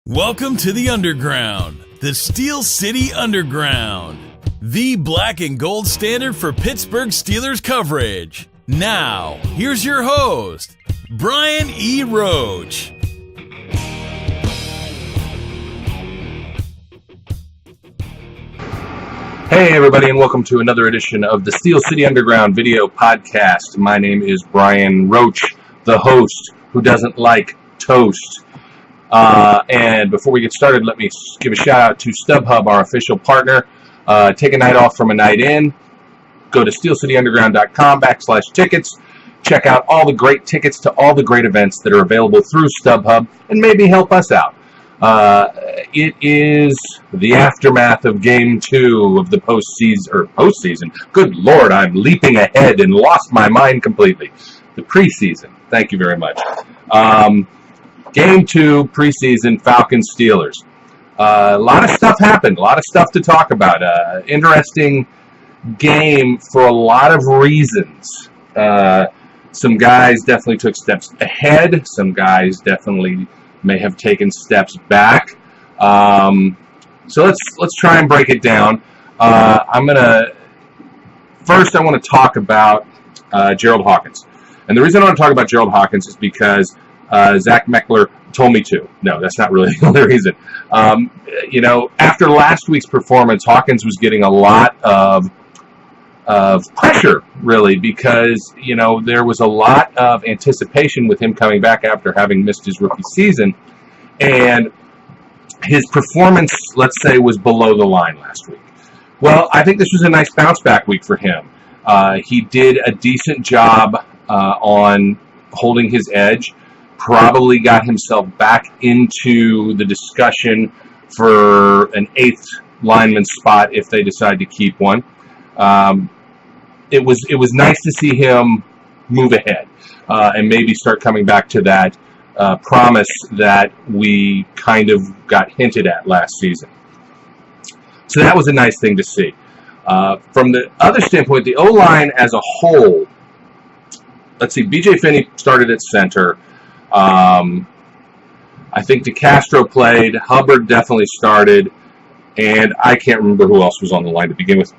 Welcome to the Underground, the Steel City Underground, the black and gold standard for Pittsburgh Steelers coverage. Now, here's your host, Brian E. Roach. Hey everybody, and welcome to another edition of the Steel City Underground video podcast. My name is Brian Roach, the host who doesn't like toast. And before we get started, let me give a shout out to StubHub, our official partner. Take a night off from a night in. Go to steelcityunderground.com/tickets. Check out all the great tickets to all the great events that are available through StubHub, and maybe help us out. It is the aftermath of Game 2 of the postseason. Good Lord, I'm leaping ahead and lost my mind completely. The preseason. Thank you very much. Game 2, preseason, Falcons, Steelers. A lot of stuff happened. A lot of stuff to talk about. Interesting game for a lot of reasons. Some guys definitely took steps ahead. Some guys definitely may have taken steps back. So let's try and break it down. I want to talk about Gerald Hawkins. And the reason I want to talk about Gerald Hawkins is because Zach Meckler told me to. No, that's not really the only reason. After last week's performance, Hawkins was getting a lot of pressure, really, because, there was a lot of anticipation with him coming back after having missed his rookie season. And his performance, let's say, was below the line last week. Well, I think this was a nice bounce-back week for him. He did a decent job on holding his edge. Probably got himself back into the discussion for an 8th lineman spot if they decide to keep one. It was nice to see him move ahead and maybe start coming back to that promise that we kind of got hinted at last season. So that was a nice thing to see. From the other standpoint, the O-line as a whole, let's see, B.J. Finney started at center. I think DeCastro played. Hubbard definitely started. And I can't remember who else was on the line to begin with.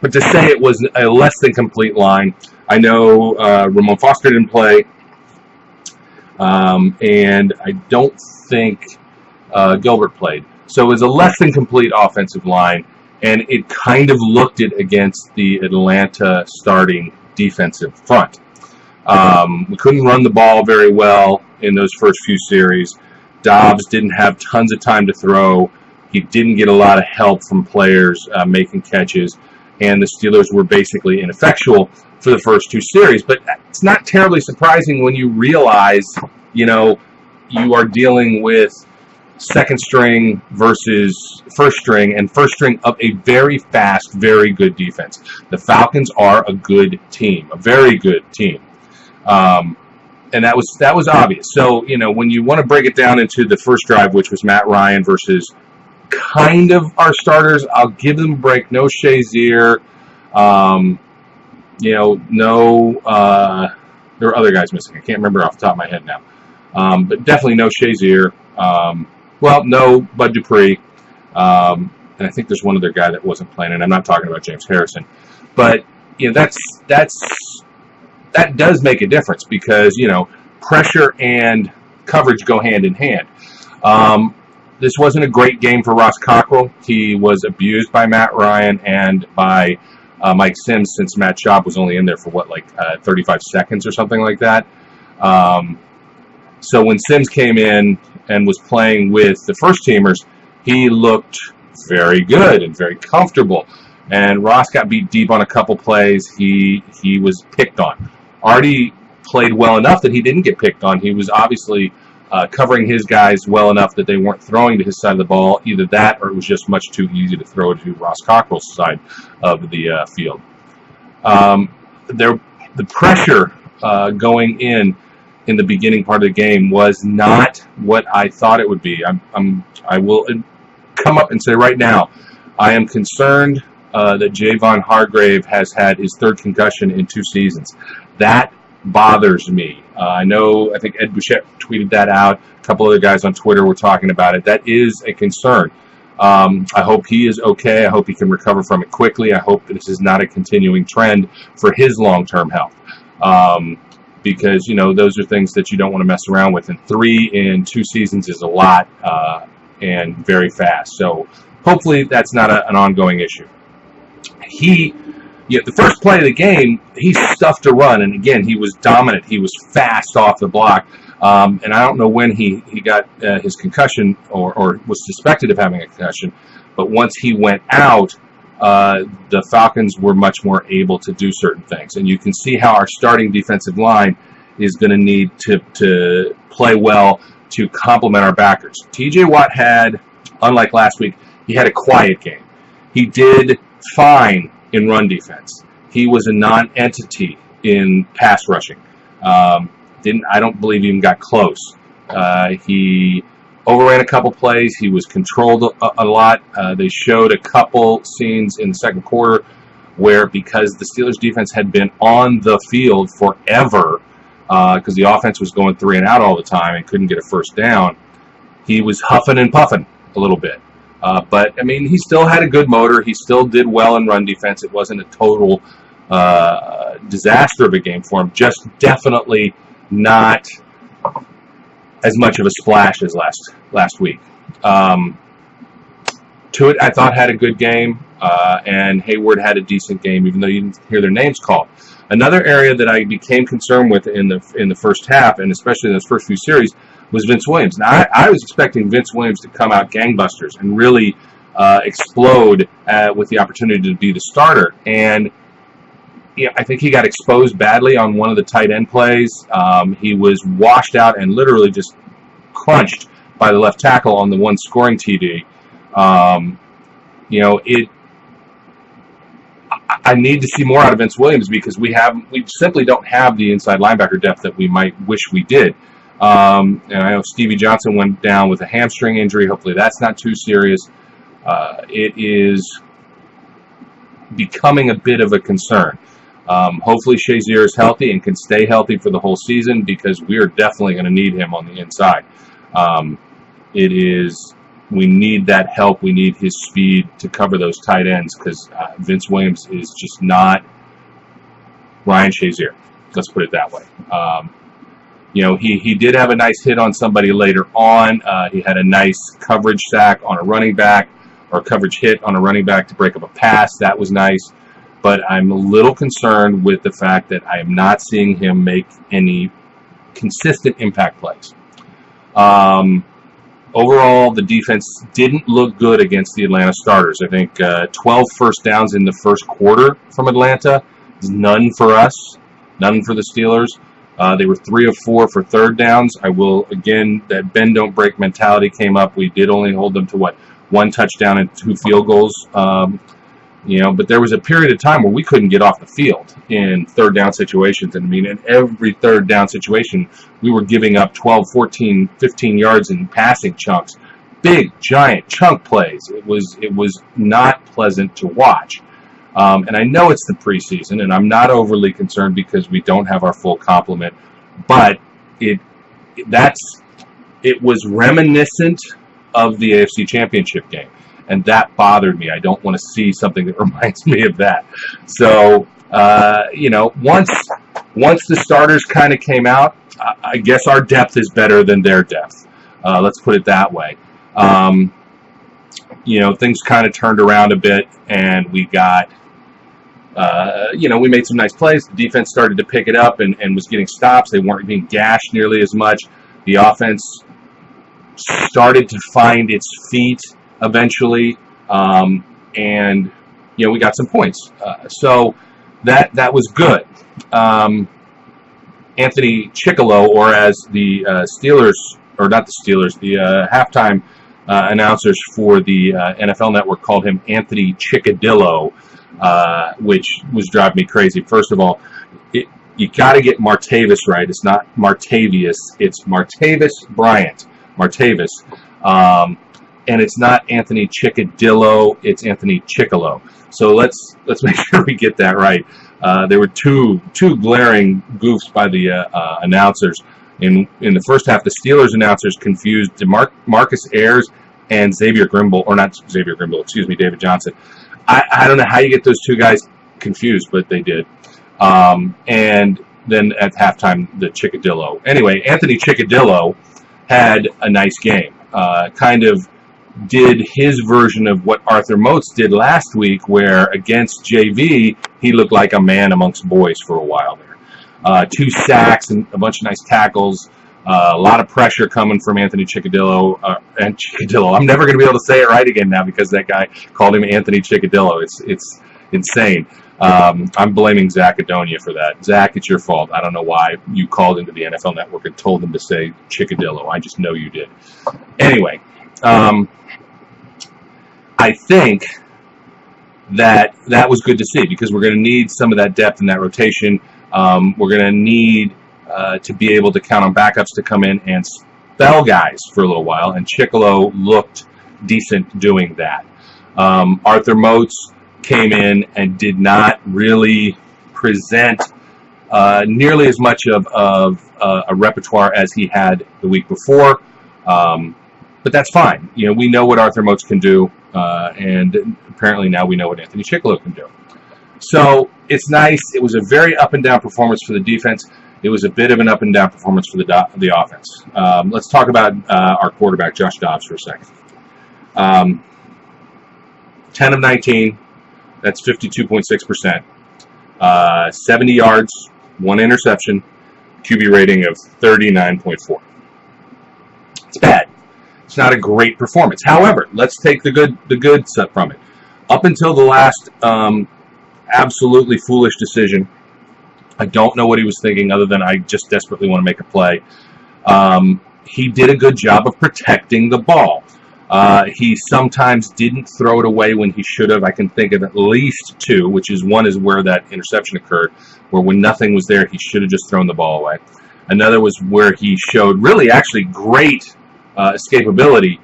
But to say it was a less than complete line, I know Ramon Foster didn't play. And I don't think Gilbert played. So it was a less than complete offensive line. And it kind of looked it against the Atlanta starting defensive front. We couldn't run the ball very well in those first few series. Dobbs didn't have tons of time to throw. He didn't get a lot of help from players making catches. And the Steelers were basically ineffectual for the first 2 series. But it's not terribly surprising when you realize, you are dealing with second string versus first string, and first string of a very fast, very good defense. The Falcons are a good team, a very good team. And that was obvious. So, when you want to break it down into the first drive, which was Matt Ryan versus kind of our starters, I'll give them a break. No Shazier. There were other guys missing. I can't remember off the top of my head now. But definitely no Shazier. No Bud Dupree. And I think there's one other guy that wasn't playing, and I'm not talking about James Harrison. But, that does make a difference because, pressure and coverage go hand in hand. This wasn't a great game for Ross Cockrell. He was abused by Matt Ryan and by Mike Sims, since Matt Schaub was only in there for 35 seconds or something like that. So when Sims came in and was playing with the first teamers, he looked very good and very comfortable. And Ross got beat deep on a couple plays. He was picked on. Artie played well enough that he didn't get picked on. He was obviously covering his guys well enough that they weren't throwing to his side of the ball. Either that, or it was just much too easy to throw to Ross Cockrell's side of the field. The pressure going in the beginning part of the game was not what I thought it would be. I will come up and say right now, I am concerned that Javon Hargrave has had his 3rd concussion in 2 seasons. That bothers me. I think Ed Bouchette tweeted that out. A couple other guys on Twitter were talking about it. That is a concern. I hope he is okay. I hope he can recover from it quickly. I hope this is not a continuing trend for his long-term health. Because, those are things that you don't want to mess around with. And 3 in 2 seasons is a lot and very fast. So hopefully that's not an ongoing issue. The first play of the game, he stuffed a run. And again, he was dominant. He was fast off the block. And I don't know when he got his concussion or was suspected of having a concussion. But once he went out, the Falcons were much more able to do certain things. And you can see how our starting defensive line is going to need to play well to complement our backers. T.J. Watt had, unlike last week, he had a quiet game. He did fine in run defense. He was a non-entity in pass rushing. I don't believe he even got close. He overran a couple plays. He was controlled a lot. They showed a couple scenes in the second quarter where, because the Steelers defense had been on the field forever, because the offense was going 3 and out all the time and couldn't get a first down, he was huffing and puffing a little bit. But, he still had a good motor. He still did well in run defense. It wasn't a total disaster of a game for him. Just definitely not as much of a splash as last week. Tuitt, I thought, had a good game, and Hayward had a decent game, even though you didn't hear their names called. Another area that I became concerned with in the first half, and especially in those first few series, was Vince Williams. Now, I was expecting Vince Williams to come out gangbusters and really explode with the opportunity to be the starter. And I think he got exposed badly on one of the tight end plays. He was washed out and literally just crunched by the left tackle on the one scoring TD. I need to see more out of Vince Williams because we simply don't have the inside linebacker depth that we might wish we did. And I know Stevie Johnson went down with a hamstring injury. Hopefully that's not too serious. It is becoming a bit of a concern. Hopefully Shazier is healthy and can stay healthy for the whole season because we are definitely going to need him on the inside. We need that help. We need his speed to cover those tight ends because Vince Williams is just not Ryan Shazier. Let's put it that way. He did have a nice hit on somebody later on. He had a nice coverage sack on a running back or coverage hit on a running back to break up a pass. That was nice. But I'm a little concerned with the fact that I am not seeing him make any consistent impact plays. Overall, the defense didn't look good against the Atlanta starters. I think 12 first downs in the first quarter from Atlanta is none for us, none for the Steelers. They were 3 of 4 for third downs. That bend don't break mentality came up. We did only hold them to 1 touchdown and 2 field goals. But there was a period of time where we couldn't get off the field in third down situations. And in every third down situation, we were giving up 12, 14, 15 yards in passing chunks, big, giant chunk plays. It was not pleasant to watch. And I know it's the preseason, and I'm not overly concerned because we don't have our full complement. But it was reminiscent of the AFC Championship game. And that bothered me. I don't want to see something that reminds me of that. So, once the starters kind of came out, I guess our depth is better than their depth. Let's put it that way. Things kind of turned around a bit, and we got, we made some nice plays. The defense started to pick it up and was getting stops. They weren't being gashed nearly as much. The offense started to find its feet eventually, and we got some points. So that was good. Anthony Chickillo, or as the halftime announcers for the NFL Network called him Anthony Chickadillo, which was driving me crazy. First of all, you got to get Martavis right. It's not Martavius. It's Martavis Bryant. Martavis. And it's not Anthony Chickadillo, it's Anthony Chickillo. So let's make sure we get that right. There were two glaring goofs by the announcers. In the first half, the Steelers announcers confused Marcus Ayers and David Johnson. I don't know how you get those two guys confused, but they did. And then at halftime, the Chickadillo. Anyway, Anthony Chickadillo had a nice game. Kind of did his version of what Arthur Moats did last week, where against JV, he looked like a man amongst boys for a while there. 2 sacks and a bunch of nice tackles. A lot of pressure coming from Anthony Chickadillo. And Chickadillo. I'm never going to be able to say it right again now because that guy called him Anthony Chickadillo. It's insane. I'm blaming Zach Adonia for that. Zach, it's your fault. I don't know why you called into the NFL Network and told them to say Chickadillo. I just know you did. Anyway, I think that was good to see because we're going to need some of that depth in that rotation. We're going to need to be able to count on backups to come in and spell guys for a little while, and Chickalo looked decent doing that. Arthur Moats came in and did not really present nearly as much of a repertoire as he had the week before, but that's fine. You know, we know what Arthur Moats can do, and apparently now we know what Anthony Chickalo can do. So it's nice. It was a very up and down performance for the defense. It was a bit of an up and down performance for the offense. Let's talk about our quarterback, Josh Dobbs, for a second. 10 of 19. That's 52.6%. 70 yards, 1 interception, QB rating of 39.4. It's bad. It's not a great performance. However, let's take the good stuff from it. Up until the last absolutely foolish decision, I don't know what he was thinking other than I just desperately want to make a play. He did a good job of protecting the ball. He sometimes didn't throw it away when he should have. I can think of at least 2, which is one is where that interception occurred, where when nothing was there, he should have just thrown the ball away. Another was where he showed really actually great escapability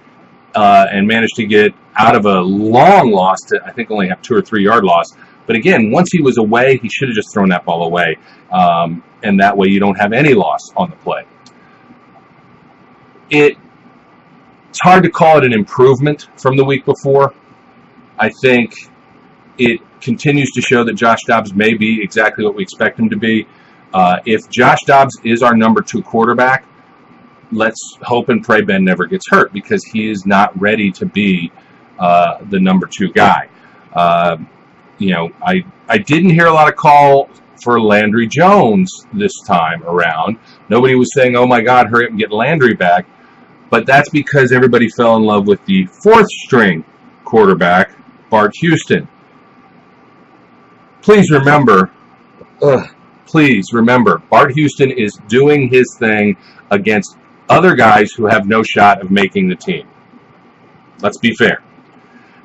and managed to get out of a long loss to, I think, only have 2 or 3 yard loss. But again, once he was away, he should have just thrown that ball away. And that way you don't have any loss on the play. It's hard to call it an improvement from the week before. I think it continues to show that Josh Dobbs may be exactly what we expect him to be. If Josh Dobbs is our number 2 quarterback, let's hope and pray Ben never gets hurt because he is not ready to be the number 2 guy. I didn't hear a lot of call for Landry Jones this time around. Nobody was saying, oh my God, hurry up and get Landry back. But that's because everybody fell in love with the 4th string quarterback, Bart Houston. Please remember, Bart Houston is doing his thing against other guys who have no shot of making the team. Let's be fair.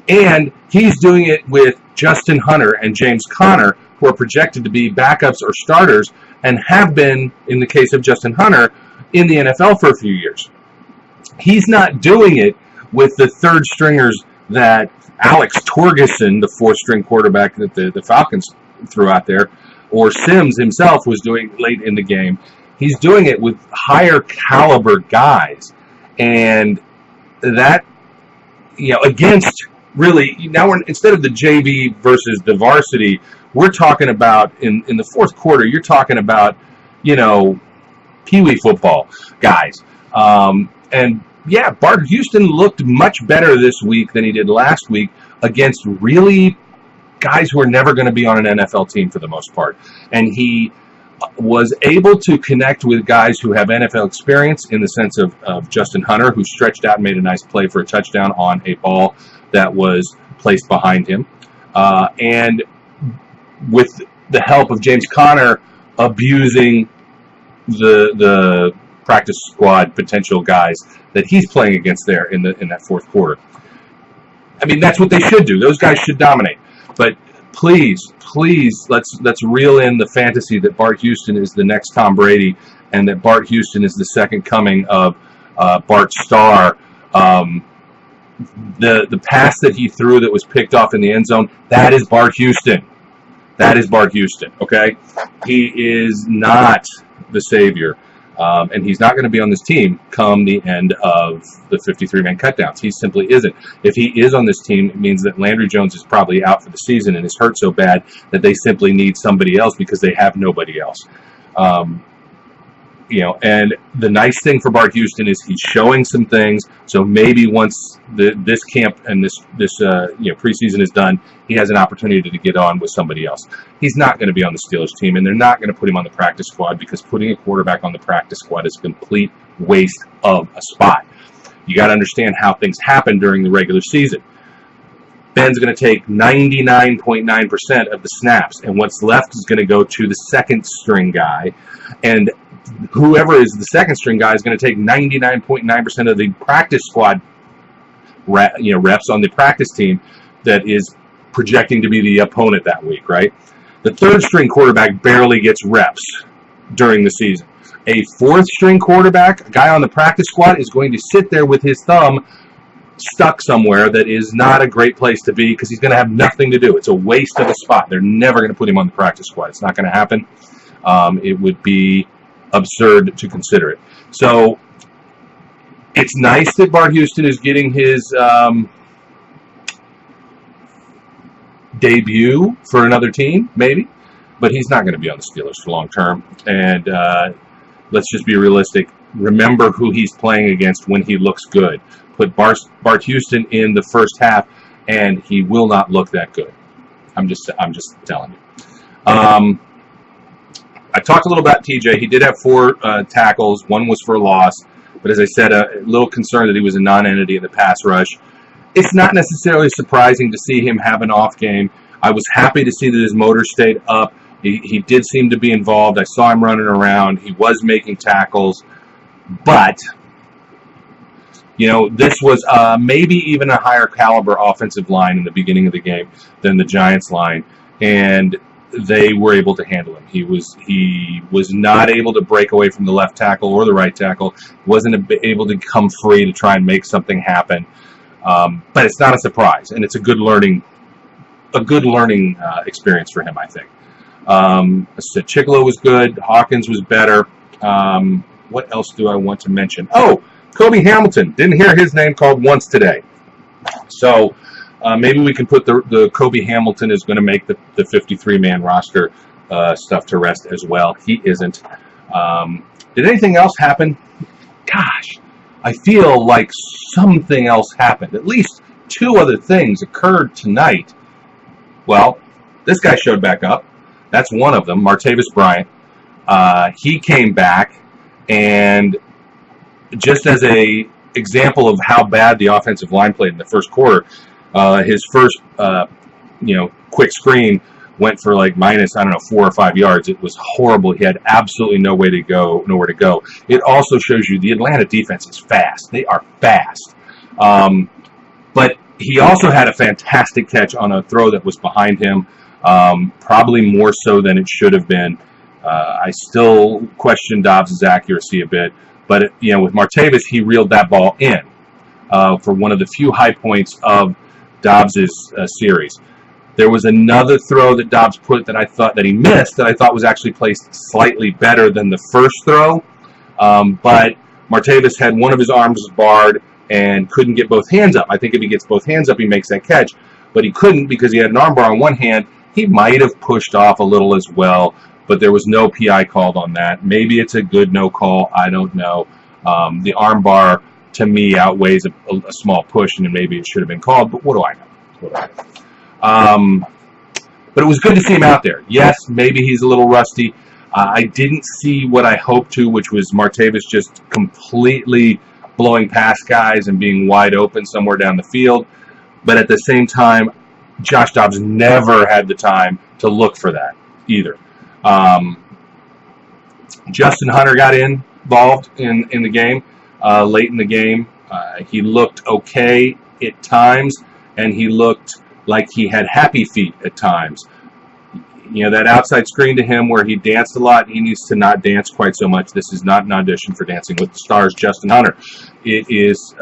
And he's doing it with Justin Hunter and James Conner, who are projected to be backups or starters and have been, in the case of Justin Hunter, in the NFL for a few years. He's not doing it with the 3rd stringers that Alex Torgerson, the 4th string quarterback that the Falcons threw out there, or Sims himself was doing late in the game. He's doing it with higher caliber guys. And that, against really, now instead of the JV versus the varsity, we're talking about in the 4th quarter, you're talking about, Pee-wee football guys. And yeah, Bart Houston looked much better this week than he did last week against really guys who are never going to be on an NFL team for the most part. And he was able to connect with guys who have NFL experience in the sense of Justin Hunter, who stretched out and made a nice play for a touchdown on a ball that was placed behind him. And with the help of James Conner abusing the practice squad potential guys that he's playing against there in that 4th quarter. I mean, that's what they should do. Those guys should dominate. But please, let's reel in the fantasy that Bart Houston is the next Tom Brady and that Bart Houston is the second coming of Bart Starr. The pass that he threw that was picked off in the end zone, that is Bart Houston. That is Bart Houston, okay? He is not the savior, and he's not going to be on this team come the end of the 53-man cutdowns. He simply isn't. If he is on this team, it means that Landry Jones is probably out for the season and is hurt so bad that they simply need somebody else because they have nobody else. And the nice thing for Bart Houston is he's showing some things. So maybe once this camp and this preseason is done, he has an opportunity to get on with somebody else. He's not going to be on the Steelers team, and they're not going to put him on the practice squad because putting a quarterback on the practice squad is a complete waste of a spot. You got to understand how things happen during the regular season. Ben's going to take 99.9% of the snaps, and what's left is going to go to the second string guy, and whoever is the second string guy is going to take 99.9% of the practice squad reps on the practice team that is projecting to be the opponent that week, right? The third string quarterback barely gets reps during the season. A fourth string quarterback, a guy on the practice squad, is going to sit there with his thumb stuck somewhere that is not a great place to be because he's going to have nothing to do. It's a waste of a spot. They're never going to put him on the practice squad. It's not going to happen. It would be absurd to consider it. So it's nice that Bart Houston is getting his debut for another team, maybe, but he's not going to be on the Steelers for long term. And let's just be realistic. Remember who he's playing against when he looks good. Put Bart Houston in the first half, and he will not look that good. I'm just telling you. I talked a little about TJ. He did have 4 tackles. 1 was for a loss. But as I said, a little concerned that he was a non-entity in the pass rush. It's not necessarily surprising to see him have an off game. I was happy to see that his motor stayed up. He did seem to be involved. I saw him running around. He was making tackles. But, this was maybe even a higher caliber offensive line in the beginning of the game than the Giants line. And they were able to handle him. He was not able to break away from the left tackle or the right tackle. Wasn't able to come free to try and make something happen. But it's not a surprise, and it's a good learning experience for him, I think. Chickalo was good. Hawkins was better. What else do I want to mention? Oh, Kobe Hamilton. Didn't hear his name called once today. So maybe we can put the Kobe Hamilton is going to make the 53-man roster stuff to rest as well. He isn't. Did anything else happen? Gosh, I feel like something else happened. At least 2 other things occurred tonight. Well, this guy showed back up. That's one of them, Martavis Bryant. He came back, and just as a example of how bad the offensive line played in the first quarter, his first, quick screen went for minus 4 or 5 yards. It was horrible. He had absolutely nowhere to go. It also shows you the Atlanta defense is fast. They are fast. But he also had a fantastic catch on a throw that was behind him, probably more so than it should have been. I still question Dobbs' accuracy a bit, but with Martavis, he reeled that ball in for one of the few high points of Dobbs' series. There was another throw that Dobbs put that I thought that he missed that I thought was actually placed slightly better than the first throw, but Martavis had one of his arms barred and couldn't get both hands up. I think if he gets both hands up, he makes that catch, but he couldn't because he had an arm bar on one hand. He might have pushed off a little as well, but there was no PI called on that. Maybe it's a good no call. I don't know. The arm bar, to me, outweighs a small push, and maybe it should have been called, but what do I know? But it was good to see him out there. Yes, maybe he's a little rusty. I didn't see what I hoped to, which was Martavis just completely blowing past guys and being wide open somewhere down the field. But at the same time, Josh Dobbs never had the time to look for that either. Justin Hunter got involved in the game late in the game. He looked okay at times, and he looked like he had happy feet at times. That outside screen to him where he danced a lot, he needs to not dance quite so much. This is not an audition for Dancing with the Stars, Justin Hunter. It is,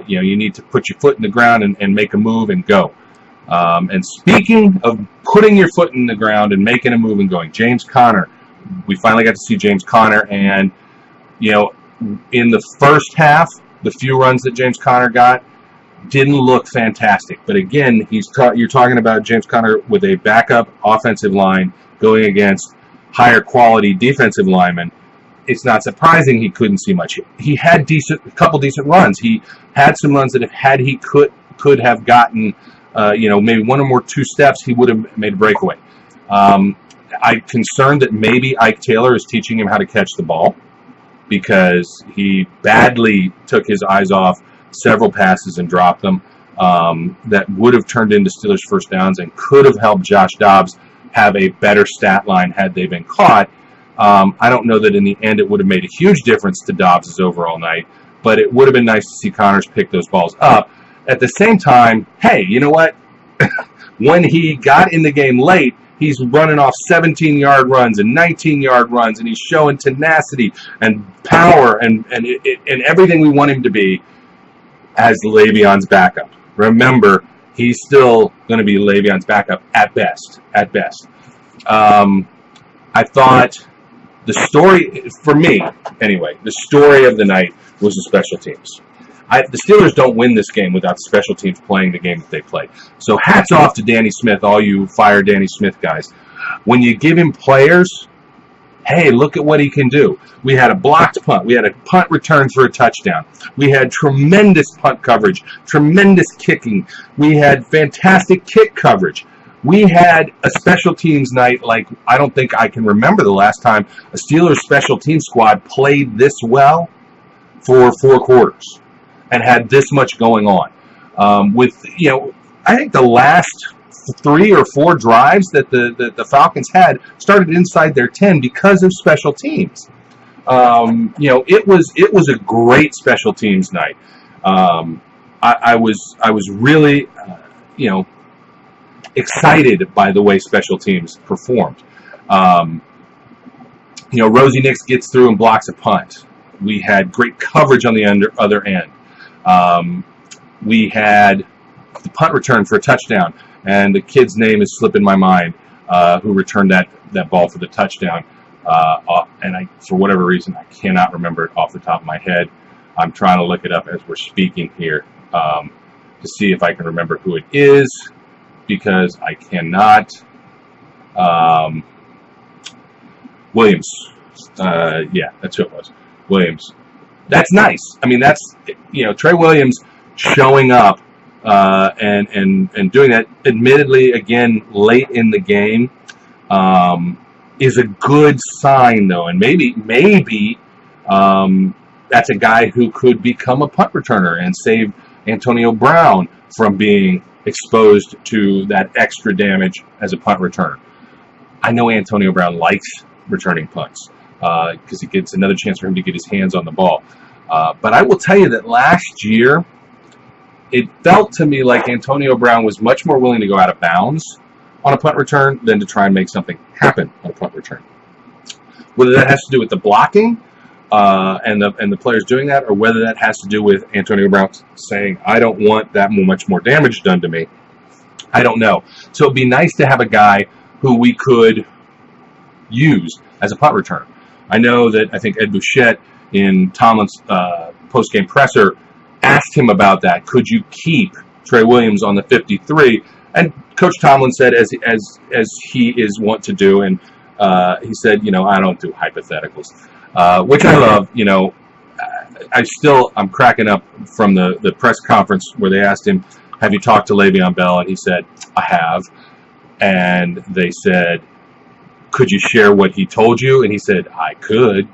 you need to put your foot in the ground and make a move and go. And speaking of putting your foot in the ground and making a move and going, James Conner, we finally got to see James Conner. And, in the first half, the few runs that James Conner got didn't look fantastic. But again, you're talking about James Conner with a backup offensive line going against higher quality defensive linemen. It's not surprising he couldn't see much. He had a couple decent runs. He had some runs that he could have gotten, maybe one or more 2 steps, he would have made a breakaway. I'm concerned that maybe Ike Taylor is teaching him how to catch the ball, because he badly took his eyes off several passes and dropped them that would have turned into Steelers first downs and could have helped Josh Dobbs have a better stat line had they been caught. I don't know that in the end it would have made a huge difference to Dobbs' overall night, but it would have been nice to see Connors pick those balls up. At the same time, hey, you know what? When he got in the game late, he's running off 17-yard runs and 19-yard runs, and he's showing tenacity and power and everything we want him to be as Le'Veon's backup. Remember, he's still going to be Le'Veon's backup at best. I thought the story, for me anyway, the story of the night was the special teams. The Steelers don't win this game without the special teams playing the game that they play. So hats off to Danny Smith, all you fire Danny Smith guys. When you give him players, hey, look at what he can do. We had a blocked punt. We had a punt return for a touchdown. We had tremendous punt coverage, tremendous kicking. We had fantastic kick coverage. We had a special teams night like I don't think I can remember the last time a Steelers special teams squad played this well for 4 quarters and had this much going on. I think the last 3 or 4 drives that the Falcons had started inside their 10 because of special teams. It was a great special teams night. I was really excited by the way special teams performed. Rosie Nix gets through and blocks a punt. We had great coverage on the other end. We had the punt return for a touchdown, and the kid's name is slipping my mind, who returned that ball for the touchdown. And for whatever reason, I cannot remember it off the top of my head. I'm trying to look it up as we're speaking here to see if I can remember who it is, because I cannot. Williams. That's who it was. Williams. That's nice. I mean, that's, Trey Williams showing up and doing that, admittedly, again, late in the game, is a good sign, though. And maybe that's a guy who could become a punt returner and save Antonio Brown from being exposed to that extra damage as a punt returner. I know Antonio Brown likes returning punts because it gets another chance for him to get his hands on the ball. But I will tell you that last year, it felt to me like Antonio Brown was much more willing to go out of bounds on a punt return than to try and make something happen on a punt return. Whether that has to do with the blocking and the players doing that, or whether that has to do with Antonio Brown saying, I don't want that much more damage done to me, I don't know. So it'd be nice to have a guy who we could use as a punt returner. I know that I think Ed Bouchette in Tomlin's post-game presser asked him about that. Could you keep Trey Williams on the 53? And Coach Tomlin said, as he is wont to do, and he said, I don't do hypotheticals, which I love. I'm cracking up from the press conference where they asked him, have you talked to Le'Veon Bell? And he said, I have. And they said, could you share what he told you? And he said, I could.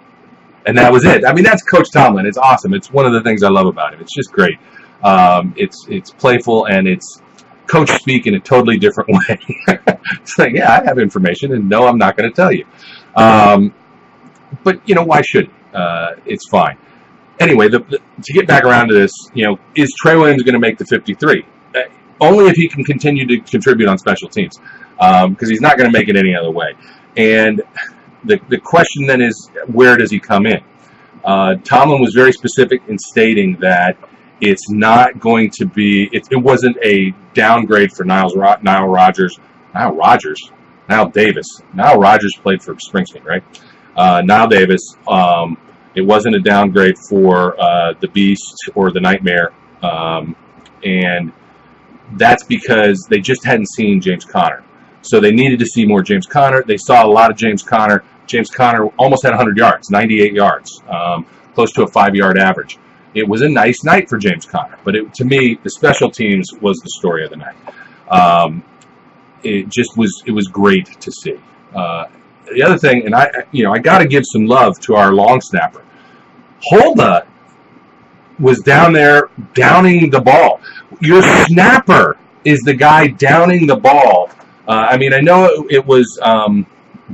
And that was it. I mean, that's Coach Tomlin. It's awesome. It's one of the things I love about him. It's just great. It's playful, and it's coach speak in a totally different way. It's like, yeah, I have information, and no, I'm not going to tell you. But, why should it's fine. Anyway, to get back around to this, is Trey Williams going to make the 53? Only if he can continue to contribute on special teams, because he's not going to make it any other way. And the question then is, where does he come in? Tomlin was very specific in stating that It's not going to be. It wasn't a downgrade for Nile Rodgers. Nile Davis. Nile Rodgers played for Springsteen, right? Nile Davis. It wasn't a downgrade for the Beast or the Nightmare, and that's because they just hadn't seen James Conner. So they needed to see more James Conner. They saw a lot of James Conner. James Conner almost had 100 yards, 98 yards, close to a 5-yard average. It was a nice night for James Conner, but to me, the special teams was the story of the night. It was great to see. The other thing, and I got to give some love to our long snapper. Holda was down there downing the ball. Your snapper is the guy downing the ball. I know it was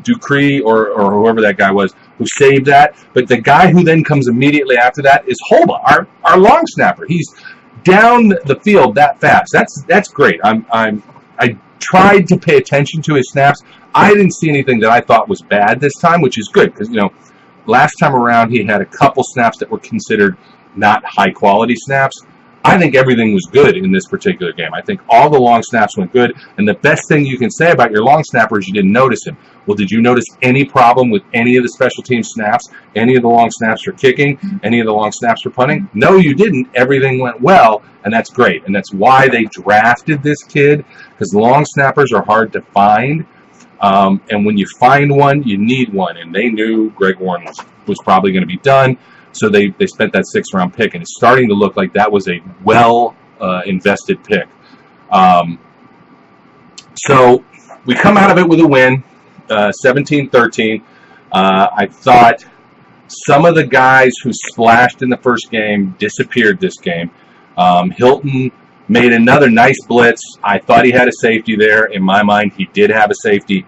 Dupree or whoever that guy was who saved that, but the guy who then comes immediately after that is Holda, our long snapper. He's down the field that fast. That's great. I tried to pay attention to his snaps. I didn't see anything that I thought was bad this time, which is good because last time around he had a couple snaps that were considered not high quality snaps. I think everything was good in this particular game. I think all the long snaps went good, and the best thing you can say about your long snapper is you didn't notice him. Well, did you notice any problem with any of the special team snaps, any of the long snaps for kicking, any of the long snaps for punting? No, you didn't. Everything went well, and that's great. And that's why they drafted this kid, because long snappers are hard to find. And when you find one, you need one. And they knew Greg Warren was probably going to be done. So they spent that 6th-round pick, and it's starting to look like that was a well-invested pick. So we come out of it with a win, 17-13. I thought some of the guys who splashed in the first game disappeared this game. Hilton made another nice blitz. I thought he had a safety there. In my mind, he did have a safety.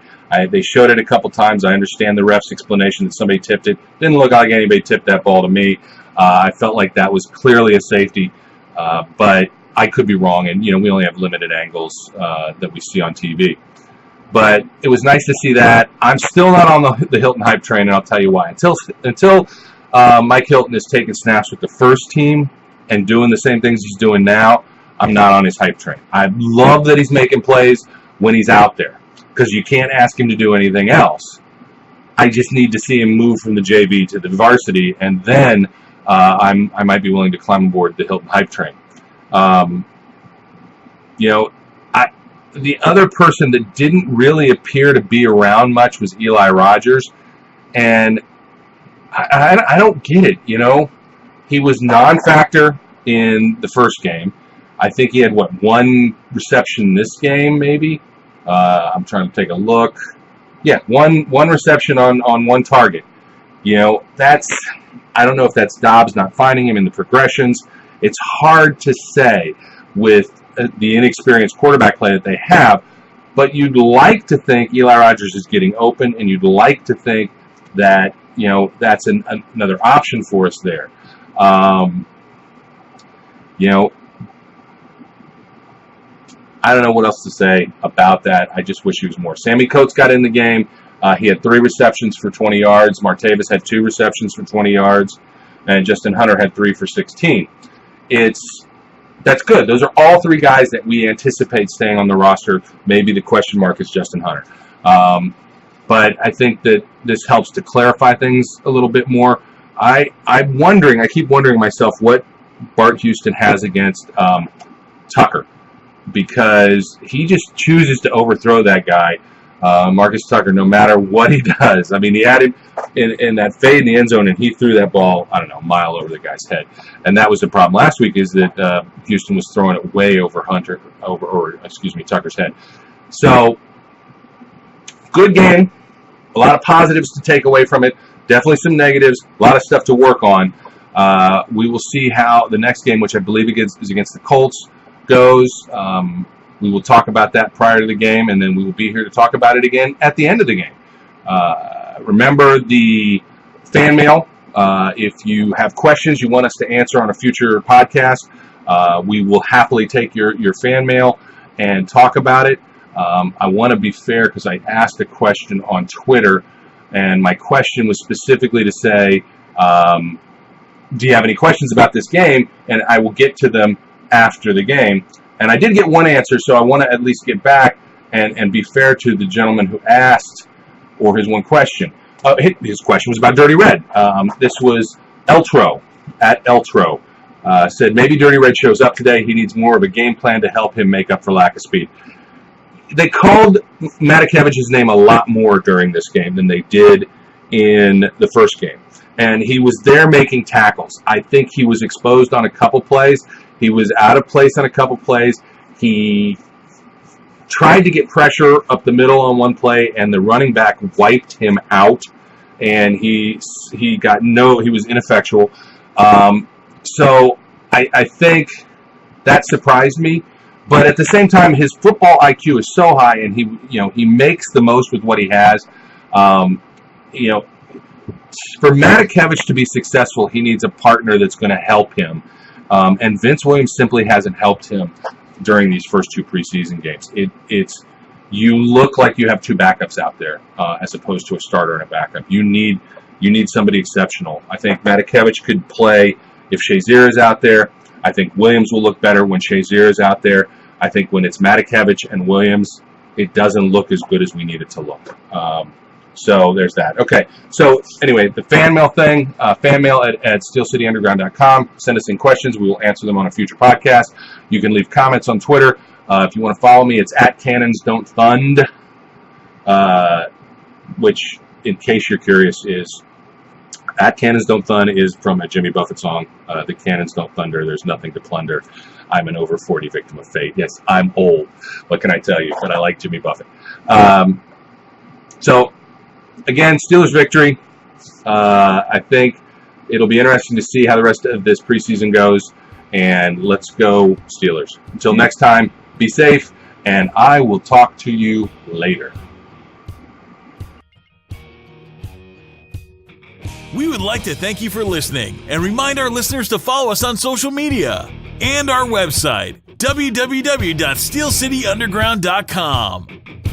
They showed it a couple times. I understand the ref's explanation that somebody tipped it. Didn't look like anybody tipped that ball to me. I felt like that was clearly a safety, but I could be wrong. And, we only have limited angles that we see on TV. But it was nice to see that. I'm still not on the Hilton hype train, and I'll tell you why. Until Mike Hilton is taking snaps with the first team and doing the same things he's doing now, I'm not on his hype train. I love that he's making plays when he's out there, because you can't ask him to do anything else. I just need to see him move from the JV to the varsity, and then I might be willing to climb aboard the Hilton hype train. The other person that didn't really appear to be around much was Eli Rogers, and I don't get it. He was non-factor in the first game. I think he had, one reception this game, maybe? I'm trying to take a look. Yeah, one reception on one target. I don't know if that's Dobbs not finding him in the progressions. It's hard to say with the inexperienced quarterback play that they have, but you'd like to think Eli Rogers is getting open, and you'd like to think that, that's another option for us there. I don't know what else to say about that. I just wish he was more. Sammy Coates got in the game. He had 3 receptions for 20 yards. Martavis had 2 receptions for 20 yards. And Justin Hunter had 3 for 16. That's good. Those are all 3 guys that we anticipate staying on the roster. Maybe the question mark is Justin Hunter. But I think that this helps to clarify things a little bit more. I keep wondering myself what Bart Houston has against Tucker, because he just chooses to overthrow that guy, Marcus Tucker, no matter what he does. He had him in that fade in the end zone, and he threw that ball, a mile over the guy's head. And that was the problem last week, is that Houston was throwing it way over Tucker's head. So, good game. A lot of positives to take away from it. Definitely some negatives. A lot of stuff to work on. We will see how the next game, which I believe is against the Colts, goes. We will talk about that prior to the game, and then we will be here to talk about it again at the end of the game. Remember the fan mail. If you have questions you want us to answer on a future podcast, we will happily take your fan mail and talk about it. I want to be fair, because I asked a question on Twitter, and my question was specifically to say, do you have any questions about this game? And I will get to them after the game. And I did get one answer, so I want to at least get back and be fair to the gentleman who asked, or his one question. His question was about Dirty Red. This was Eltro, at Eltro. Said, maybe Dirty Red shows up today. He needs more of a game plan to help him make up for lack of speed. They called Matakevich's name a lot more during this game than they did in the first game. And he was there making tackles. I think he was exposed on a couple plays. He was out of place on a couple plays. He tried to get pressure up the middle on one play, and the running back wiped him out. And he was ineffectual. So I think that surprised me. But at the same time, his football IQ is so high, and he makes the most with what he has. For Matakevich to be successful, he needs a partner that's going to help him. And Vince Williams simply hasn't helped him during these first two preseason games. You look like you have two backups out there as opposed to a starter and a backup. You need somebody exceptional. I think Matakevich could play if Shazier is out there. I think Williams will look better when Shazier is out there. I think when it's Matakevich and Williams, it doesn't look as good as we need it to look. So there's that. Okay, so anyway, the fan mail thing, fan mail at steelcityunderground.com. Send us in questions. We will answer them on a future podcast. You can leave comments on Twitter. If you want to follow me, it's at Cannons Don't Thund, which, in case you're curious, is at Cannons Don't Thund is from a Jimmy Buffett song. The Cannons Don't Thunder. There's nothing to plunder. I'm an over 40 victim of fate. Yes, I'm old. What can I tell you? But I like Jimmy Buffett. So, again, Steelers victory. I think it'll be interesting to see how the rest of this preseason goes. And let's go Steelers. Until next time, be safe, and I will talk to you later. We would like to thank you for listening and remind our listeners to follow us on social media and our website, www.steelcityunderground.com.